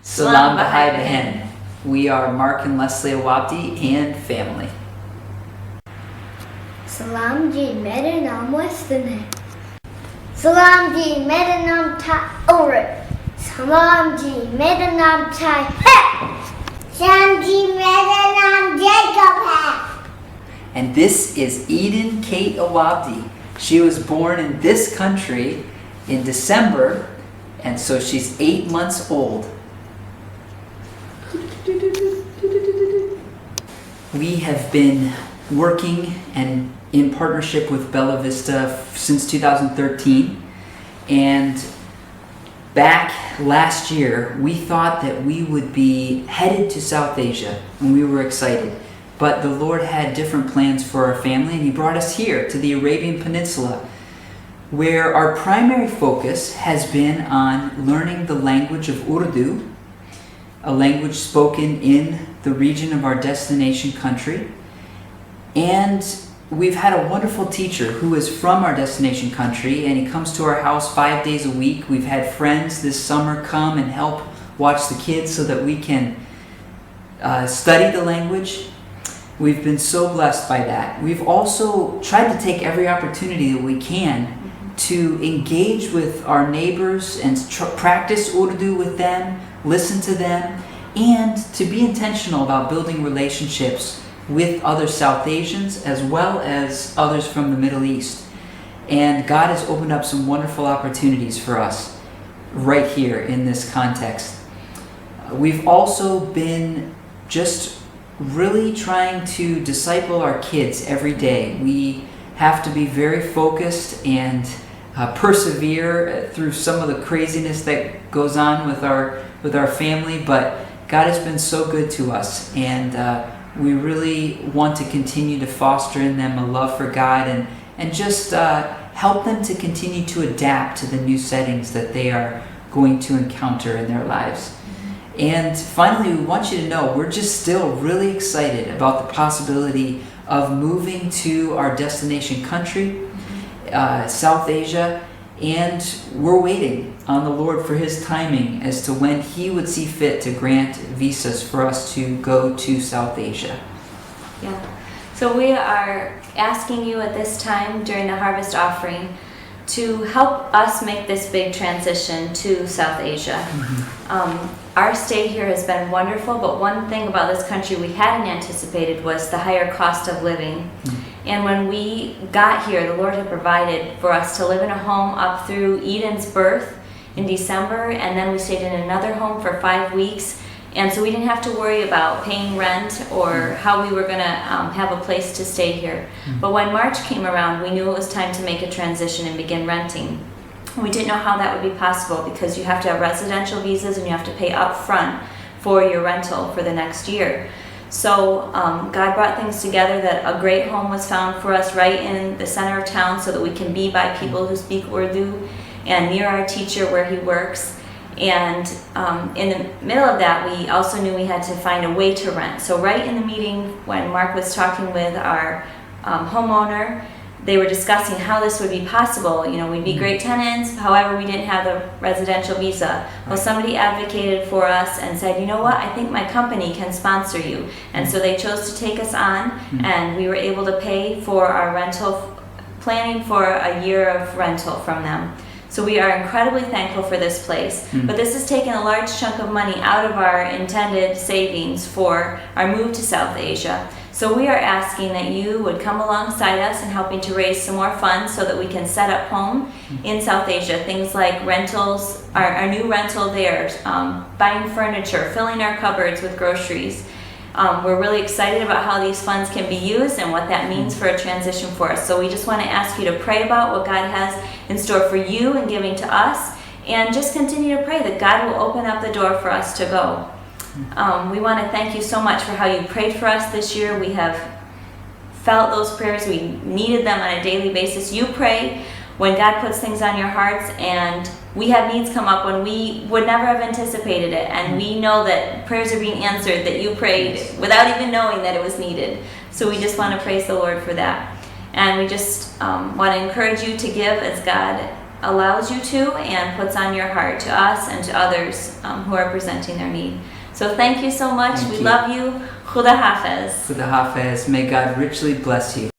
Salam Bahai Behen. We are Mark and Leslie Awabdy and family. सलाम जी, मेरा नाम western है। सलाम जी, मेरा नाम और सलाम जी, मेरा नाम है। सलाम जी, मेरा नाम Jacob है. And this is Eden Kate Awabdy. She was born in this country in December, and so she's 8 months old. We have been working and in partnership with Bella Vista since 2013, and back last year we thought that we would be headed to South Asia, and we were excited, but the Lord had different plans for our family, and He brought us here to the Arabian Peninsula, where our primary focus has been on learning the language of Urdu, a language spoken in the region of our destination country. And we've had a wonderful teacher who is from our destination country, and he comes to our house 5 days a week. We've had friends this summer come and help watch the kids so that we can study the language. We've been so blessed by that. We've also tried to take every opportunity that we can to engage with our neighbors and practice Urdu with them, listen to them, and to be intentional about building relationships with other South Asians as well as others from the Middle East. And God has opened up some wonderful opportunities for us right here in this context. We've also been just really trying to disciple our kids every day. We have to be very focused and persevere through some of the craziness that goes on with our family, but God has been so good to us, and we really want to continue to foster in them a love for God and just help them to continue to adapt to the new settings that they are going to encounter in their lives. And finally, we want you to know we're just still really excited about the possibility of moving to our destination country, South Asia, and we're waiting on the Lord for His timing as to when He would see fit to grant visas for us to go to South Asia. Yeah. So we are asking you at this time during the harvest offering to help us make this big transition to South Asia. Our stay here has been wonderful, but one thing about this country we hadn't anticipated was the higher cost of living. And when we got here, the Lord had provided for us to live in a home up through Eden's birth in December, and then we stayed in another home for 5 weeks. And so we didn't have to worry about paying rent or how we were going to have a place to stay here. But when March came around, we knew it was time to make a transition and begin renting. We didn't know how that would be possible because you have to have residential visas and you have to pay up front for your rental for the next year. So God brought things together that a great home was found for us right in the center of town so that we can be by people who speak Urdu and near our teacher where he works. And in the middle of that, we also knew we had to find a way to rent. So right in the meeting when Mark was talking with our homeowner, they were discussing how this would be possible. You know, we'd be great tenants, however, we didn't have the residential visa. Well, somebody advocated for us and said, you know what, I think my company can sponsor you. And so they chose to take us on, and we were able to pay for our rental, planning for a year of rental from them. So we are incredibly thankful for this place. But this has taken a large chunk of money out of our intended savings for our move to South Asia. So we are asking that you would come alongside us in helping to raise some more funds so that we can set up home in South Asia. Things like rentals, our new rental there, buying furniture, filling our cupboards with groceries. We're really excited about how these funds can be used and what that means for a transition for us. So we just want to ask you to pray about what God has in store for you and giving to us, and just continue to pray that God will open up the door for us to go. We want to thank you so much for how you prayed for us this year. We have felt those prayers. We needed them on a daily basis. You pray when God puts things on your hearts, and we have needs come up when we would never have anticipated it, and we know that prayers are being answered that you prayed without even knowing that it was needed. So we just want to praise the Lord for that. And we just want to encourage you to give as God allows you to and puts on your heart to us and to others who are presenting their need. So thank you so much. Thank we you. love you. Khuda Hafiz. Khuda Hafez. May God richly bless you.